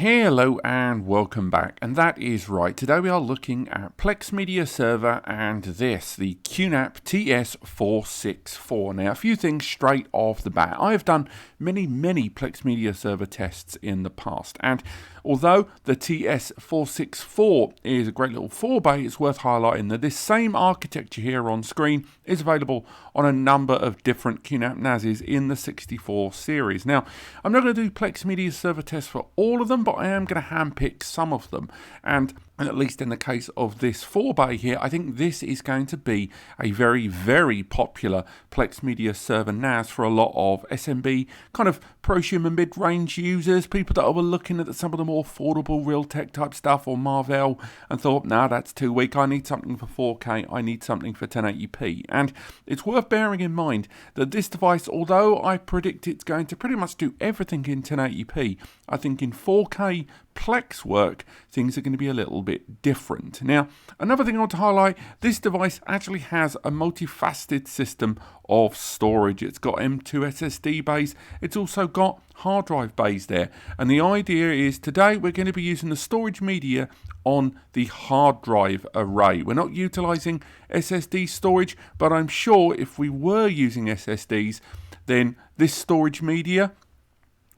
Hello and welcome back, and that is right. Today we are looking at Plex Media Server and this, the QNAP TS-464. Now, a few things straight off the bat. I have done many Plex Media Server tests in the past, and although the TS-464 is a great little 4-bay, it's worth highlighting that this same architecture here on screen is available on a number of different QNAP NASs in the 64 series. Now, I'm not going to do Plex Media Server tests for all of them, but I am going to handpick some of them, and at least in the case of this 4-bay here, I think this is going to be a very popular Plex Media Server NAS for a lot of SMB, kind of prosumer mid-range users, people that were looking at some of the more affordable Realtek type stuff or Marvell and thought, nah, that's too weak, I need something for 4K, I need something for 1080p. And it's worth bearing in mind that this device, although I predict it's going to pretty much do everything in 1080p, I think in 4K Plex work, things are going to be a little bit different. Now, another thing I want to highlight, this device actually has a multifaceted system of storage. It's got M.2 SSD bays, it's also got hard drive bays there. And the idea is today we're going to be using the storage media on the hard drive array. We're not utilizing SSD storage, but I'm sure if we were using SSDs, then this storage media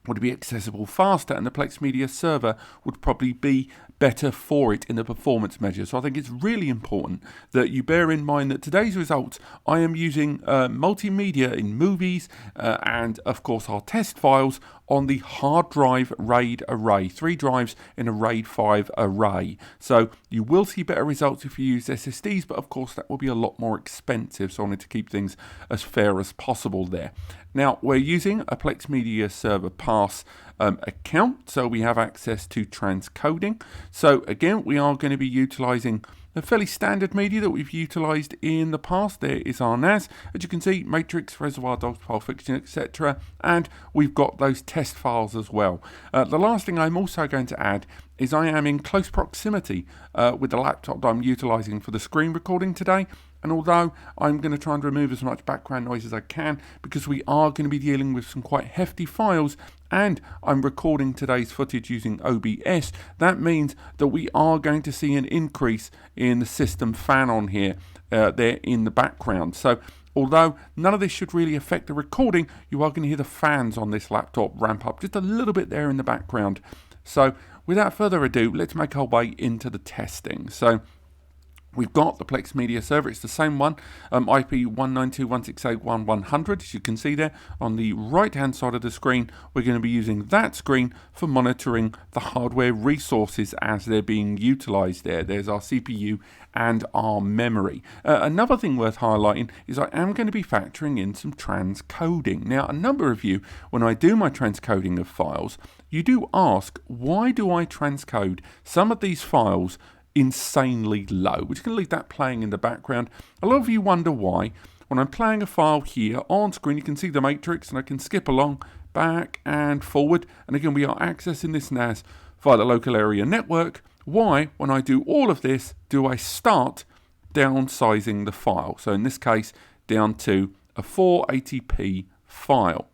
would be accessible faster, and the Plex Media Server would probably be better for it in the performance measure. So I think it's really important that you bear in mind that today's results, I am using multimedia in movies and of course our test files on the hard drive RAID array, 3 drives in a RAID 5 array. So you will see better results if you use SSDs, but of course that will be a lot more expensive, so I wanted to keep things as fair as possible there. Now, we're using a Plex Media Server Pass account, so we have access to Transcoding. So again, we are going to be utilizing a fairly standard media that we've utilized in the past. There is our NAS, as you can see, Matrix, Reservoir Dogs, Pulp Fiction, etc. And we've got those test files as well. The last thing I'm also going to add is I am in close proximity with the laptop that I'm utilizing for the screen recording today. And although I'm going to try and remove as much background noise as I can, because we are going to be dealing with some quite hefty files, and I'm recording today's footage using OBS, that means that we are going to see an increase in the system fan on here, there in the background. So although none of this should really affect the recording, you are going to hear the fans on this laptop ramp up just a little bit there in the background. So without further ado, let's make our way into the testing. So we've got the Plex Media Server, it's the same one, IP 192.168.1.100, as you can see there. On the right hand side of the screen, we're going to be using that screen for monitoring the hardware resources as they're being utilized there. There's our CPU and our memory. Another thing worth highlighting is I am going to be factoring in some transcoding. Now, a number of you, when I do my transcoding of files, you do ask, why do I transcode some of these files insanely low? We're just going to leave that playing in the background. A lot of you wonder why. When I'm playing a file here on screen, you can see the matrix, and I can skip along back and forward, and again we are accessing this NAS via the local area network. Why, when I do all of this, do I start downsizing the file? So in this case, down to a 480p file.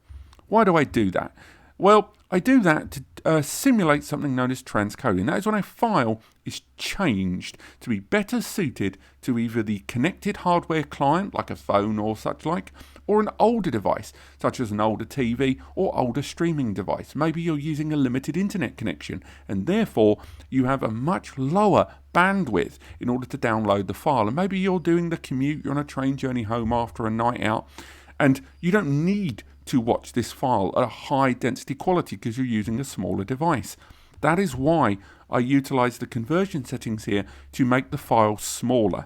Why do I do that? Well, I do that to simulate something known as transcoding. That is when a file is changed to be better suited to either the connected hardware client, like a phone or such like, or an older device, such as an older TV or older streaming device. Maybe you're using a limited internet connection, and therefore you have a much lower bandwidth in order to download the file. And maybe you're doing the commute, you're on a train journey home after a night out, and you don't need to watch this file at a high density quality because you're using a smaller device. That is why I utilize the conversion settings here to make the file smaller.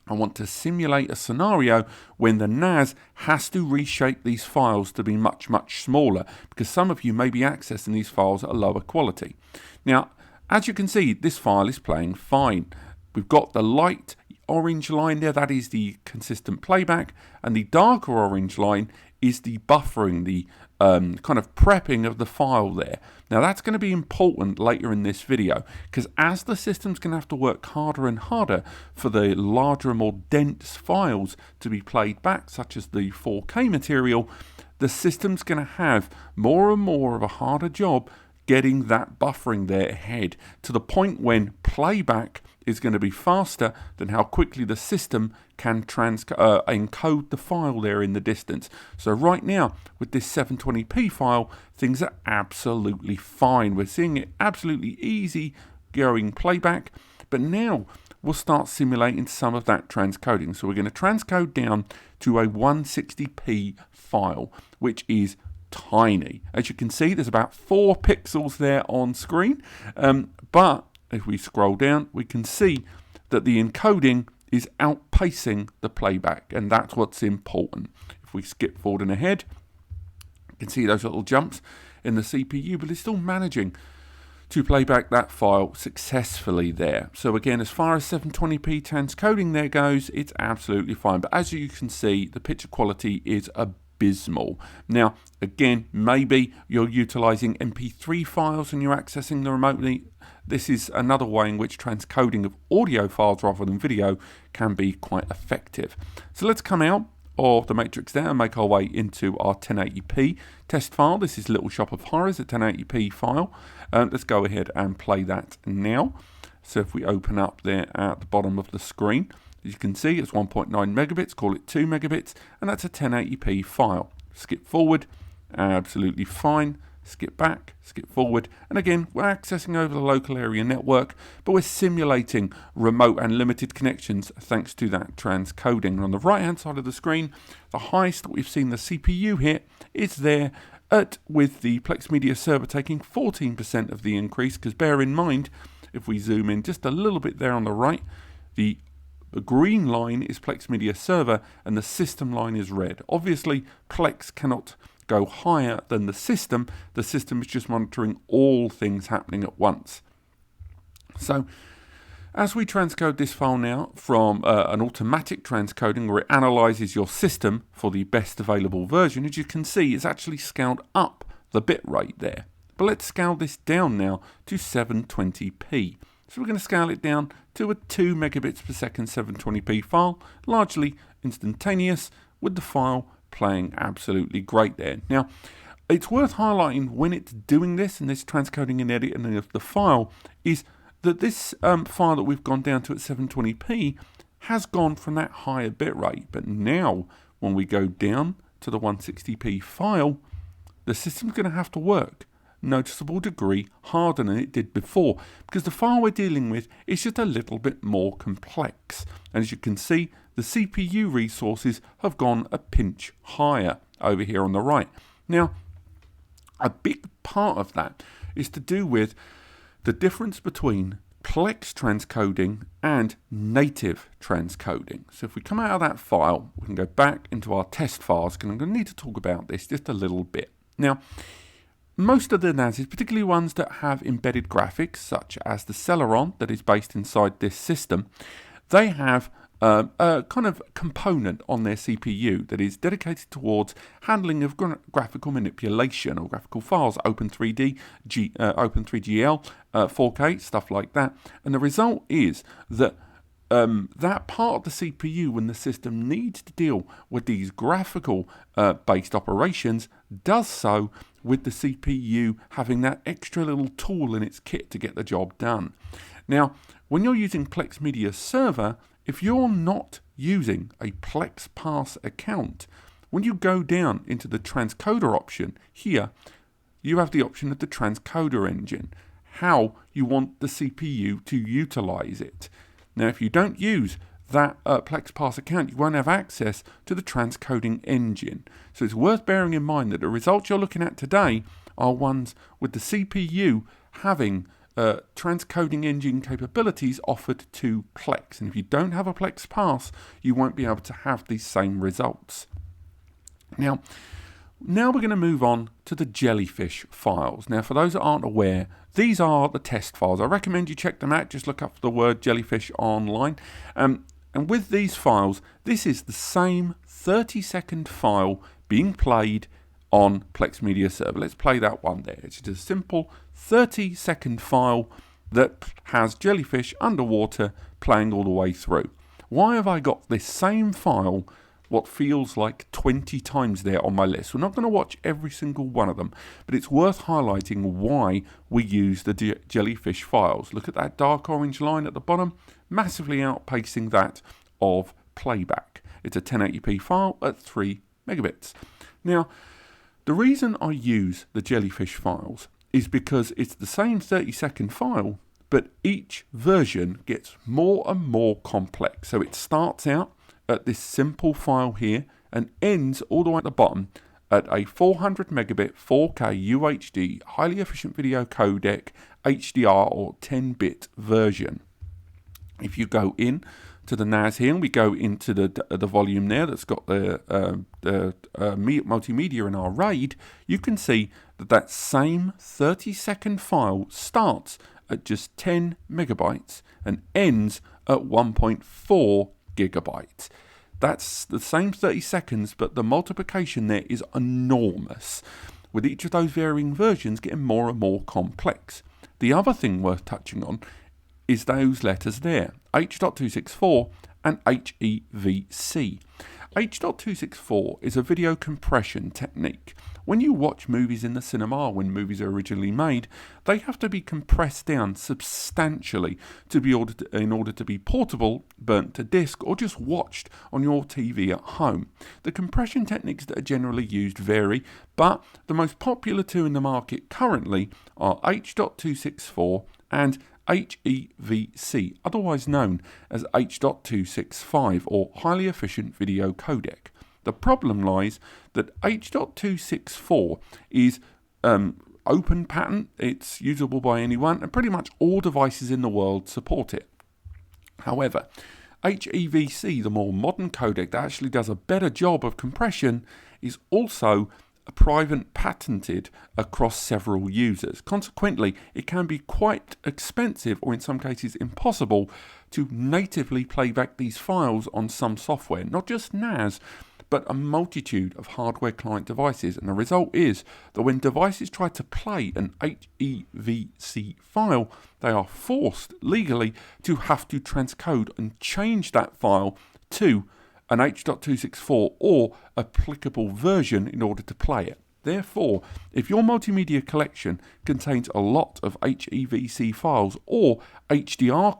I want to simulate a scenario when the NAS has to reshape these files to be much smaller, because some of you may be accessing these files at a lower quality. Now, as you can see, this file is playing fine. We've got the light orange line there, that is the consistent playback, and the darker orange line is the buffering, the kind of prepping of the file there. Now that's going to be important later in this video, because as the system's going to have to work harder and harder for the larger and more dense files to be played back, such as the 4K material, the system's going to have more and more of a harder job getting that buffering there ahead to the point when playback is going to be faster than how quickly the system can encode the file there in the distance. So right now, with this 720p file, things are absolutely fine. We're seeing it absolutely easy going playback, but now we'll start simulating some of that transcoding. So we're going to transcode down to a 160p file, which is tiny. As you can see, there's about 4 pixels there on screen, but if we scroll down, we can see that the encoding is outpacing the playback, and that's what's important. If we skip forward and ahead, you can see those little jumps in the CPU, but it's still managing to play back that file successfully there. So again, as far as 720p transcoding there goes, it's absolutely fine. But as you can see, the picture quality is abysmal. Now, again, maybe you're utilizing MP3 files and you're accessing them remotely. This is another way in which transcoding of audio files rather than video can be quite effective. So let's come out of the matrix there and make our way into our 1080p test file. This is Little Shop of Horrors, a 1080p file. Let's go ahead and play that now. So if we open up there at the bottom of the screen, as you can see, it's 1.9 megabits, call it 2 megabits, and that's a 1080p file. Skip forward, absolutely fine. Skip back, skip forward, and again, we're accessing over the local area network, but we're simulating remote and limited connections thanks to that transcoding. And on the right-hand side of the screen, the highest that we've seen the CPU hit is there with the Plex Media Server taking 14% of the increase, because bear in mind, if we zoom in just a little bit there on the right, the green line is Plex Media Server and the system line is red. Obviously, Plex cannot go higher than the system. The system is just monitoring all things happening at once. So as we transcode this file now from an automatic transcoding where it analyzes your system for the best available version, as you can see, it's actually scaled up the bit rate there. But let's scale this down now to 720p. So we're going to scale it down to a 2 megabits per second 720p file, largely instantaneous, with the file playing absolutely great there. Now, it's worth highlighting when it's doing this and this transcoding and editing of the file is that this file that we've gone down to at 720p has gone from that higher bitrate. But now, when we go down to the 160p file, the system's going to have to work noticeable degree harder than it did before, because the file we're dealing with is just a little bit more complex. And as you can see, the CPU resources have gone a pinch higher over here on the right. Now, a big part of that is to do with the difference between Plex transcoding and native transcoding. So if we come out of that file, we can go back into our test files, and I'm going to need to talk about this just a little bit. Now, most of the NASs, particularly ones that have embedded graphics, such as the Celeron that is based inside this system, they have a kind of component on their CPU that is dedicated towards handling of graphical manipulation or graphical files, Open3D, Open3GL, 4K, stuff like that. And the result is that that part of the CPU, when the system needs to deal with these graphical based operations, does so with the CPU having that extra little tool in its kit to get the job done. Now, when you're using Plex Media Server, if you're not using a Plex Pass account, when you go down into the transcoder option here, you have the option of the transcoder engine, how you want the CPU to utilize it. Now, if you don't use that Plex Pass account, you won't have access to the transcoding engine. So it's worth bearing in mind that the results you're looking at today are ones with the CPU having transcoding engine capabilities offered to Plex. And if you don't have a Plex Pass, you won't be able to have these same results. Now we're going to move on to the Jellyfish files. Now, for those that aren't aware, these are the test files. I recommend you check them out. Just look up the word Jellyfish online. And with these files, this is the same 30-second file being played on Plex Media Server. Let's play that one there. It's just a simple 30-second file that has Jellyfish underwater playing all the way through. Why have I got this same file what feels like 20 times there on my list. We're not going to watch every single one of them, but it's worth highlighting why we use the Jellyfish Files. Look at that dark orange line at the bottom, massively outpacing that of playback. It's a 1080p file at 3 megabits. Now, the reason I use the Jellyfish Files is because it's the same 30-second file, but each version gets more and more complex. So it starts out at this simple file here and ends all the way at the bottom at a 400 megabit 4K UHD highly efficient video codec HDR or 10-bit version. If you go in to the NAS here and we go into the volume there that's got the multimedia in our RAID, you can see that that same 30-second file starts at just 10 megabytes and ends at 1.4 gigabytes. That's the same 30 seconds, but the multiplication there is enormous, with each of those varying versions getting more and more complex. The other thing worth touching on is those letters there, H.264 and HEVC. H.264 is a video compression technique. When you watch movies in the cinema, when movies are originally made, they have to be compressed down substantially in order to be portable, burnt to disk, or just watched on your TV at home. The compression techniques that are generally used vary, but the most popular two in the market currently are H.264 and HEVC, otherwise known as H.265 or Highly Efficient Video Codec. The problem lies that H.264 is open patent, it's usable by anyone, and pretty much all devices in the world support it. However, HEVC, the more modern codec that actually does a better job of compression, is also private patented across several users. Consequently, it can be quite expensive or in some cases impossible to natively play back these files on some software, not just NAS, but a multitude of hardware client devices. And the result is that when devices try to play an HEVC file, they are forced legally to have to transcode and change that file to an H.264 or applicable version in order to play it. Therefore, if your multimedia collection contains a lot of HEVC files or HDR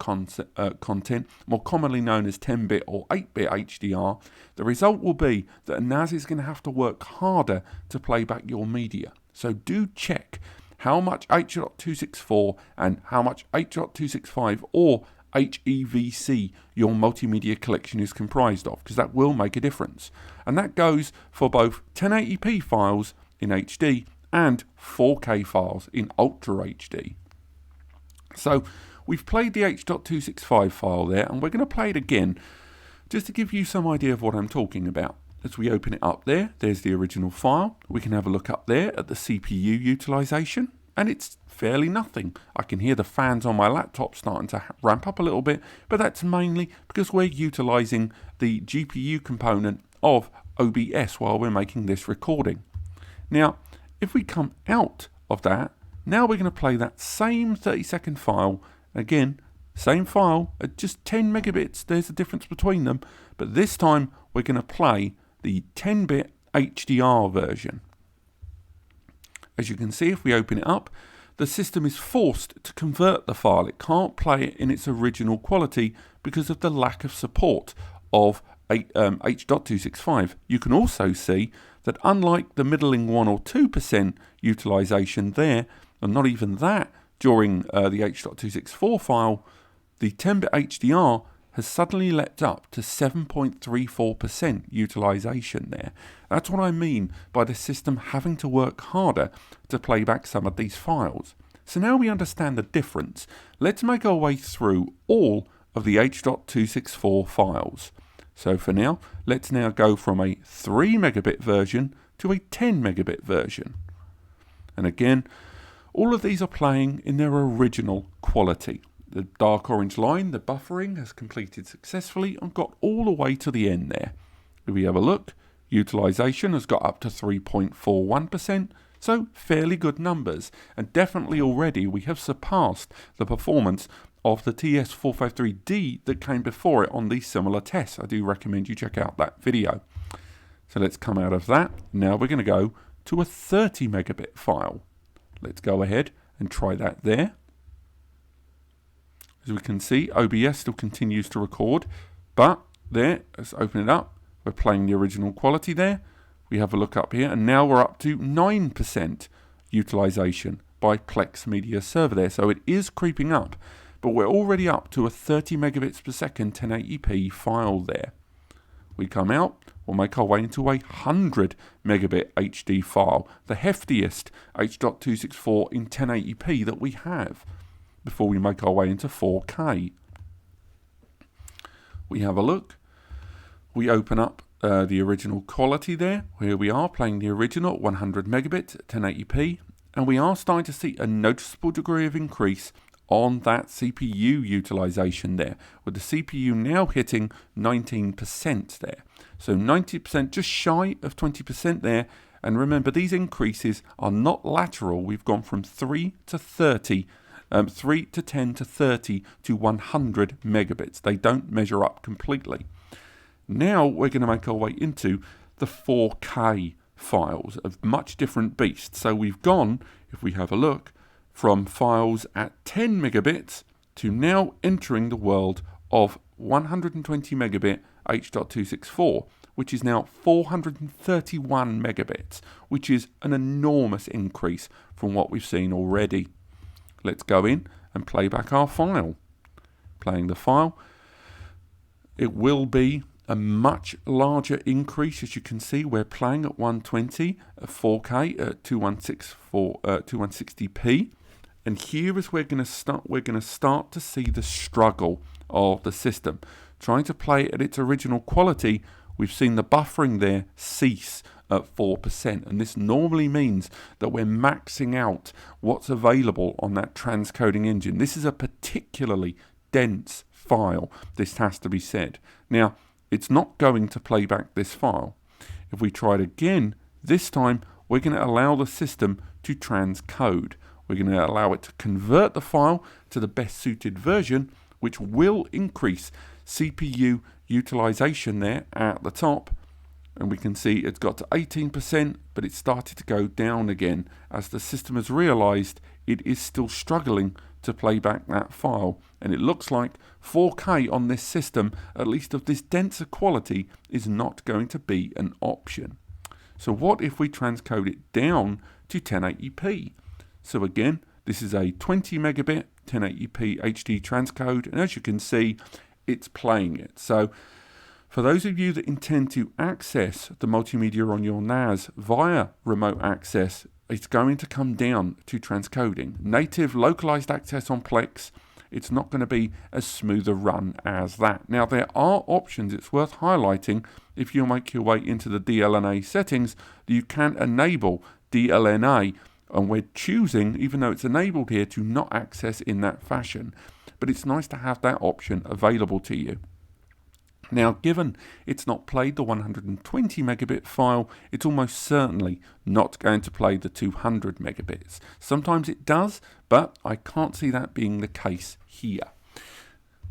content, more commonly known as 10-bit or 8-bit HDR, the result will be that a NAS is going to have to work harder to play back your media. So do check how much H.264 and how much H.265 or HEVC your multimedia collection is comprised of, because that will make a difference. And that goes for both 1080p files in HD and 4K files in Ultra HD. So we've played the H.265 file there, and we're going to play it again just to give you some idea of what I'm talking about. As we open it up there's the original file. We can have a look up there at the CPU utilization, and it's fairly nothing. I can hear the fans on my laptop starting to ramp up a little bit, but that's mainly because we're utilizing the GPU component of OBS while we're making this recording. Now, if we come out of that, now we're going to play that same 30-second file. Again, same file at just 10 megabits. There's a difference between them, but this time we're going to play the 10-bit HDR version. As you can see, if we open it up, the system is forced to convert the file. It can't play it in its original quality because of the lack of support of H.265. You can also see that unlike the middling 1 or 2% utilization there, and not even that during the H.264 file, the 10-bit HDR has suddenly leapt up to 7.34% utilization there. That's what I mean by the system having to work harder to play back some of these files. So now we understand the difference. Let's make our way through all of the H.264 files. So for now, let's now go from a 3 megabit version to a 10 megabit version. And again, all of these are playing in their original quality. The dark orange line, the buffering, has completed successfully and got all the way to the end there. If we have a look, utilization has got up to 3.41%, so fairly good numbers. And definitely already we have surpassed the performance of the TS-453D that came before it on these similar tests. I do recommend you check out that video. So let's come out of that. Now we're going to go to a 30 megabit file. Let's go ahead and try that there. As we can see, OBS still continues to record, but there, let's open it up. We're playing the original quality there. We have a look up here, and now we're up to 9% utilization by Plex Media Server there. So it is creeping up, but we're already up to a 30 megabits per second 1080p file there. We come out, we'll make our way into a 100 megabit HD file, the heftiest H.264 in 1080p that we have, before we make our way into 4K. We have a look. We open up the original quality there. Here we are playing the original 100 megabit 1080p, and we are starting to see a noticeable degree of increase on that CPU utilization there, with the CPU now hitting 19% there. So 90%, just shy of 20% there. And remember, these increases are not lateral. We've gone from 3 to 30, 3 to 10 to 30 to 100 megabits. They don't measure up completely. Now we're going to make our way into the 4K files of much different beasts. So we've gone, if we have a look, from files at 10 megabits to now entering the world of 120 megabit H.264, which is now 431 megabits, which is an enormous increase from what we've seen already. Let's go in and play back our file. Playing the file. It will be a much larger increase. As you can see, we're playing at 120, 4K at 2160p. And here is where we're going to start to see the struggle of the system. Trying to play at its original quality, we've seen the buffering there cease at 4%. And this normally means that we're maxing out what's available on that transcoding engine. This is a particularly dense file, this has to be said. Now, it's not going to play back this file. If we try it again, this time we're going to allow the system to transcode. We're going to allow it to convert the file to the best suited version, which will increase CPU utilization there at the top. And we can see it's got to 18%, but it started to go down again as the system has realized it is still struggling to play back that file. And it looks like 4K on this system, at least of this denser quality, is not going to be an option. So what if we transcode it down to 1080p? So again, this is a 20 megabit 1080p HD transcode, and as you can see, it's playing it. So for those of you that intend to access the multimedia on your NAS via remote access, it's going to come down to transcoding. Native localized access on Plex, it's not going to be as smooth a run as that. Now, there are options, it's worth highlighting, if you make your way into the DLNA settings, that you can enable DLNA, and we're choosing, even though it's enabled here, to not access in that fashion. But it's nice to have that option available to you. Now, given it's not played the 120 megabit file, it's almost certainly not going to play the 200 megabits. Sometimes it does, but I can't see that being the case here.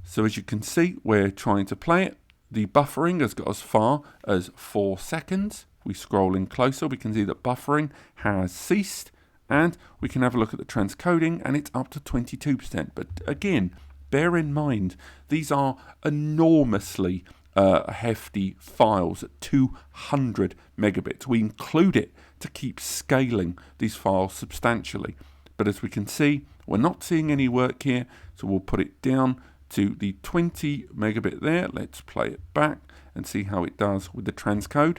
So as you can see, we're trying to play it. The buffering has got as far as 4 seconds. We scroll in closer, we can see that buffering has ceased, and we can have a look at the transcoding, and it's up to 22%. But again, bear in mind, these are enormously hefty files at 200 megabits. We include it to keep scaling these files substantially. But as we can see, we're not seeing any work here, so we'll put it down to the 20 megabit there. Let's play it back and see how it does with the transcode.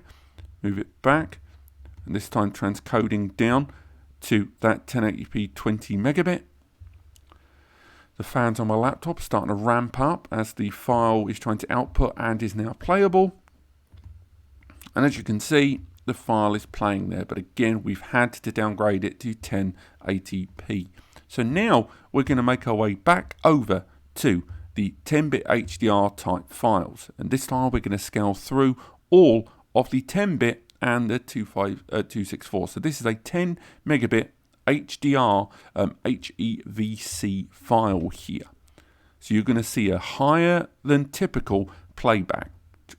Move it back, and this time transcoding down to that 1080p 20 megabit. The fans on my laptop are starting to ramp up as the file is trying to output and is now playable. And as you can see, the file is playing there, but again, we've had to downgrade it to 1080p. So now we're going to make our way back over to the 10-bit HDR type files. And this time we're going to scale through all of the 10-bit and the 264. So this is a 10 megabit HDR HEVC file here. So you're going to see a higher than typical playback.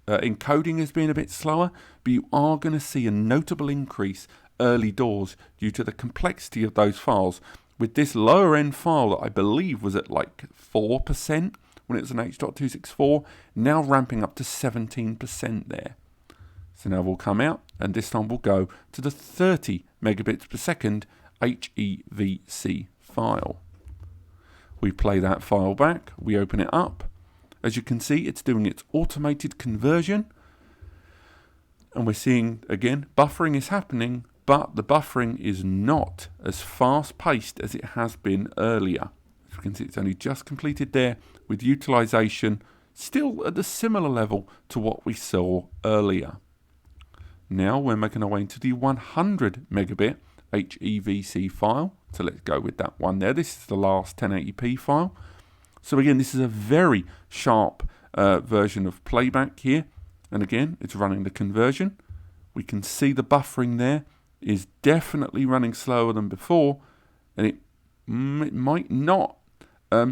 encoding has been a bit slower, but you are going to see a notable increase early doors due to the complexity of those files. With this lower end file that I believe was at like 4% when it was an H.264, now ramping up to 17% there. So now we'll come out, and this time we'll go to the 30 megabits per second HEVC file. We play that file back, we open it up. As you can see, it's doing its automated conversion. And we're seeing, again, buffering is happening, but the buffering is not as fast paced as it has been earlier. As you can see, it's only just completed there, with utilization still at a similar level to what we saw earlier. Now we're making our way into the 100 megabit HEVC file. So let's go with that one there. This is the last 1080p file. So again, this is a very sharp version of playback here. And again, it's running the conversion. We can see the buffering there is definitely running slower than before. And it might not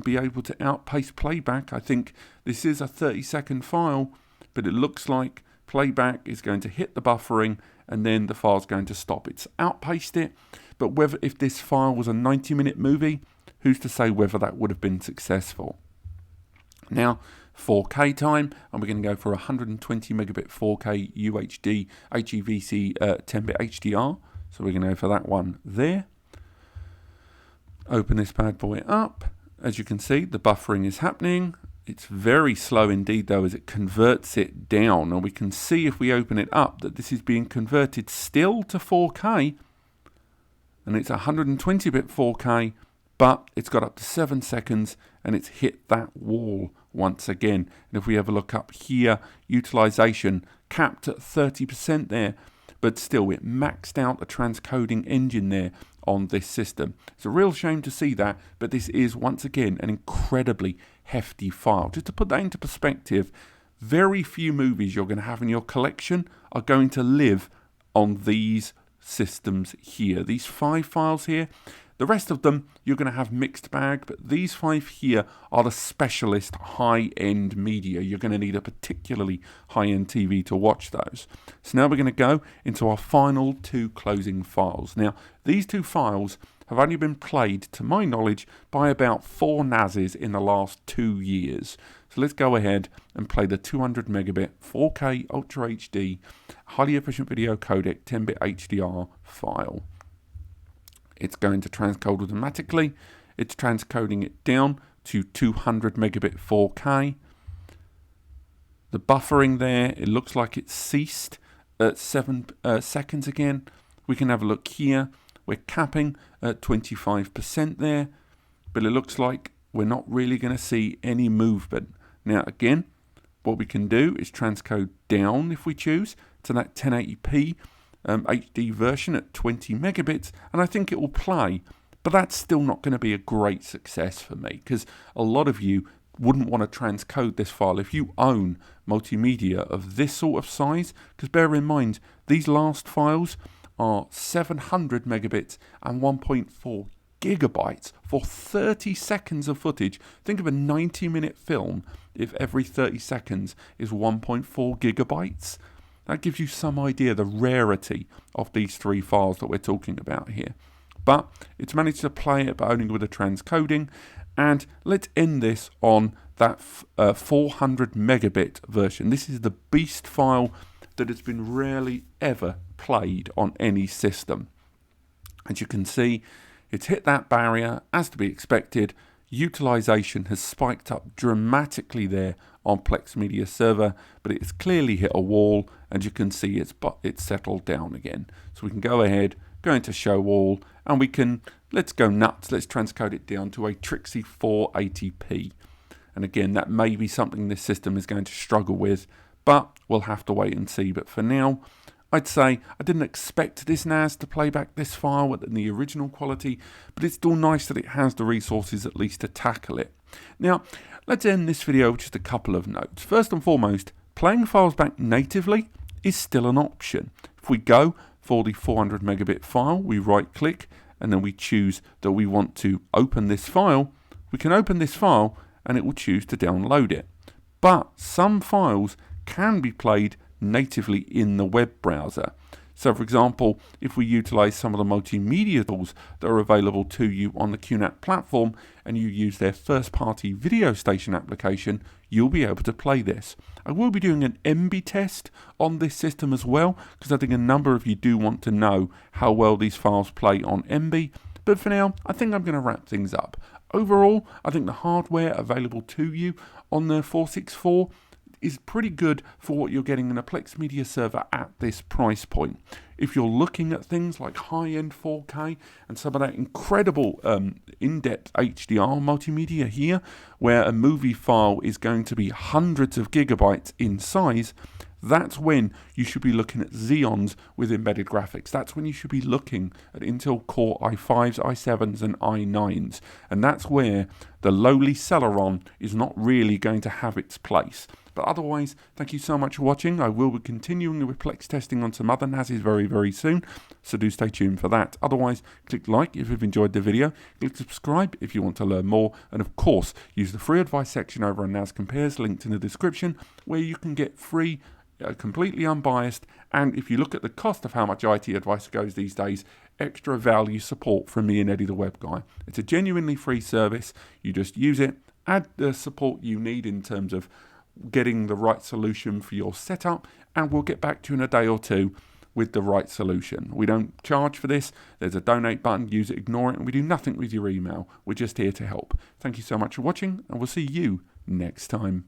be able to outpace playback. I think this is a 30-second file, but it looks like playback is going to hit the buffering and then the file's going to stop. It's outpaced it, but if this file was a 90-minute movie, who's to say whether that would have been successful? Now, 4K time, and we're going to go for 120 megabit 4K UHD HEVC 10-bit HDR. So we're going to go for that one there. Open this bad boy up. As you can see, the buffering is happening. It's very slow indeed though as it converts it down, and we can see if we open it up that this is being converted still to 4K, and it's 120-bit 4K, but it's got up to 7 seconds and it's hit that wall once again. And if we have a look up here, utilization capped at 30% there, but still it maxed out the transcoding engine there on this system. It's a real shame to see that, but this is once again an incredibly hefty file. Just to put that into perspective, very few movies you're going to have in your collection are going to live on these systems here. These 5 files here, the rest of them you're going to have mixed bag, but these 5 here are the specialist high-end media. You're going to need a particularly high-end TV to watch those. So now we're going to go into our final 2 closing files. Now, these 2 files have only been played, to my knowledge, by about 4 NASs in the last 2 years. So let's go ahead and play the 200 megabit 4K Ultra HD highly efficient video codec 10-bit HDR file. It's going to transcode automatically. It's transcoding it down to 200 megabit 4K. The buffering there, it looks like it's ceased at 7 seconds again. We can have a look here. We're capping at 25% there, but it looks like we're not really going to see any movement. Now again, what we can do is transcode down if we choose to that 1080p HD version at 20 megabits, and I think it will play, but that's still not going to be a great success for me because a lot of you wouldn't want to transcode this file if you own multimedia of this sort of size, because bear in mind these last files are 700 megabits and 1.4 gigabytes for 30 seconds of footage. Think of a 90-minute film if every 30 seconds is 1.4 gigabytes. That gives you some idea the rarity of these 3 files that we're talking about here. But it's managed to play it, but only with a transcoding. And let's end this on that 400 megabit version. This is the beast file that has been rarely ever played on any system. As you can see, it's hit that barrier as to be expected. Utilization has spiked up dramatically there on Plex Media Server, but it's clearly hit a wall, and you can see it's settled down again. So we can go ahead, go into show all, and we can, let's go nuts, let's transcode it down to a Trixie 480p. And again, that may be something this system is going to struggle with, but we'll have to wait and see. But for now, I'd say I didn't expect this NAS to play back this file in the original quality, but it's still nice that it has the resources at least to tackle it. Now, let's end this video with just a couple of notes. First and foremost, playing files back natively is still an option. If we go for the 400 megabit file, we right click and then we choose that we want to open this file, we can open this file and it will choose to download it. But some files can be played natively in the web browser. So for example, if we utilize some of the multimedia tools that are available to you on the QNAP platform and you use their first-party video station application, you'll be able to play this. I will be doing an MB test on this system as well, because I think a number of you do want to know how well these files play on MB. But for now, I think I'm going to wrap things up. Overall, I think the hardware available to you on the 464 is pretty good for what you're getting in a Plex media server at this price point. If you're looking at things like high-end 4K and some of that incredible in-depth HDR multimedia here, where a movie file is going to be hundreds of gigabytes in size, that's when you should be looking at Xeons with embedded graphics. That's when you should be looking at Intel Core i5s, i7s and i9s. And that's where the lowly Celeron is not really going to have its place. But otherwise, thank you so much for watching. I will be continuing with Plex testing on some other NASs very, very soon, so do stay tuned for that. Otherwise, click like if you've enjoyed the video, click subscribe if you want to learn more, and of course, use the free advice section over on NAS Compares, linked in the description, where you can get free, completely unbiased, and if you look at the cost of how much IT advice goes these days, extra value support from me and Eddie the Web Guy. It's a genuinely free service. You just use it, add the support you need in terms of getting the right solution for your setup, and we'll get back to you in a day or two with the right solution. We don't charge for this. There's a donate button. Use it, ignore it, and we do nothing with your email. We're just here to help. Thank you so much for watching, and we'll see you next time.